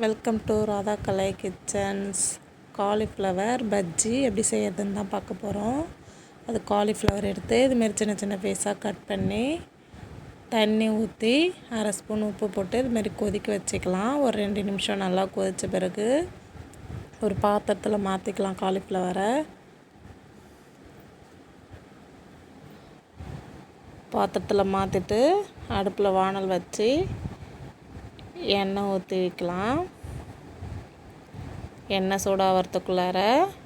Welcome to Radha Kalai kitchens. Cauliflower bajji எப்படி செய்யறதுன்னு தான் பார்க்க போகிறோம். அது காலிஃப்ளவர் எடுத்து இதுமாரி சின்ன சின்ன பீஸாக கட் பண்ணி தண்ணி ஊற்றி 1/2 ஸ்பூன் உப்பு போட்டு இதுமாரி கொதிக்க வச்சுக்கலாம். ஒரு 2 நிமிஷம் நல்லா கொதித்த பிறகு ஒரு பாத்திரத்தில் மாற்றிக்கலாம். காலிஃப்ளவரை பாத்திரத்தில் மாற்றிட்டு அடுப்பில் வானல் வச்சு எண்ணெய் ஊற்றி வைக்கலாம். எண்ணெய் சூடாகிறதுக்குள்ளார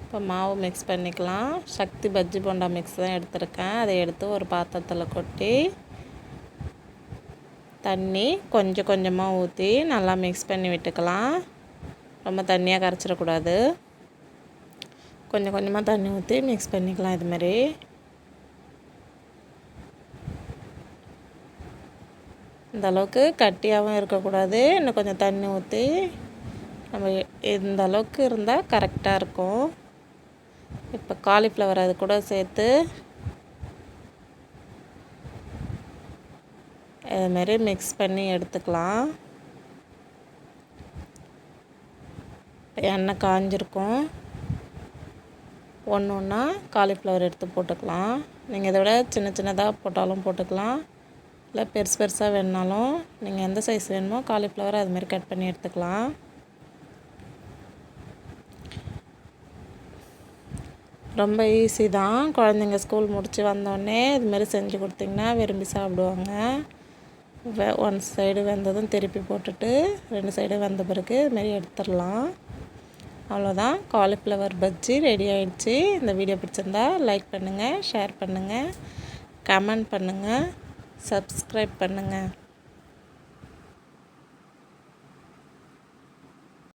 இப்போ மாவு மிக்ஸ் பண்ணிக்கலாம். சக்தி பஜ்ஜி போண்டா மிக்ஸ் தான் எடுத்திருக்கேன். அதை எடுத்து ஒரு பாத்திரத்தில் கொட்டி தண்ணி கொஞ்சம் கொஞ்சமாக ஊற்றி நல்லா மிக்ஸ் பண்ணி விட்டுக்கலாம். ரொம்ப தண்ணியாக கரைச்சிடக்கூடாது. கொஞ்சம் கொஞ்சமாக தண்ணி ஊற்றி மிக்ஸ் பண்ணிக்கலாம். இதுமாரி இந்த அளவுக்கு கட்டியாகவும் இருக்கக்கூடாது. இன்னும் கொஞ்சம் தண்ணி ஊற்றி நம்ம இந்த அளவுக்கு இருந்தால் கரெக்டாக இருக்கும். இப்போ காலிஃப்ளவர் அது கூட சேர்த்து இதுமாரி மிக்ஸ் பண்ணி எடுத்துக்கலாம். எண்ணெய் காஞ்சிருக்கும். ஒன்று ஒன்றா காலிஃப்ளவர் எடுத்து போட்டுக்கலாம். நீங்கள் இதை விட சின்ன சின்னதாக போட்டாலும் போட்டுக்கலாம், இல்லை பெருசு பெருசாக வேணுனாலும் நீங்கள் எந்த சைஸ் வேணுமோ காலிஃப்ளவர் அதுமாரி கட் பண்ணி எடுத்துக்கலாம். ரொம்ப ஈஸி தான். குழந்தைங்க ஸ்கூல் முடித்து வந்தோடனே இதுமாரி செஞ்சு கொடுத்திங்கன்னா விரும்பி சாப்பிடுவாங்க. ஒன் சைடு வெந்ததும் திருப்பி போட்டுட்டு 2 சைடு வெந்த பிறகு இதுமாரி எடுத்துடலாம். அவ்வளோதான், காலிஃப்ளவர் பஜ்ஜி ரெடி ஆகிடுச்சு. இந்த வீடியோ பிடிச்சிருந்தா லைக் பண்ணுங்கள், ஷேர் பண்ணுங்கள், கமெண்ட் பண்ணுங்கள், சப்ஸ்கிரைப் பண்ணுங்கள்.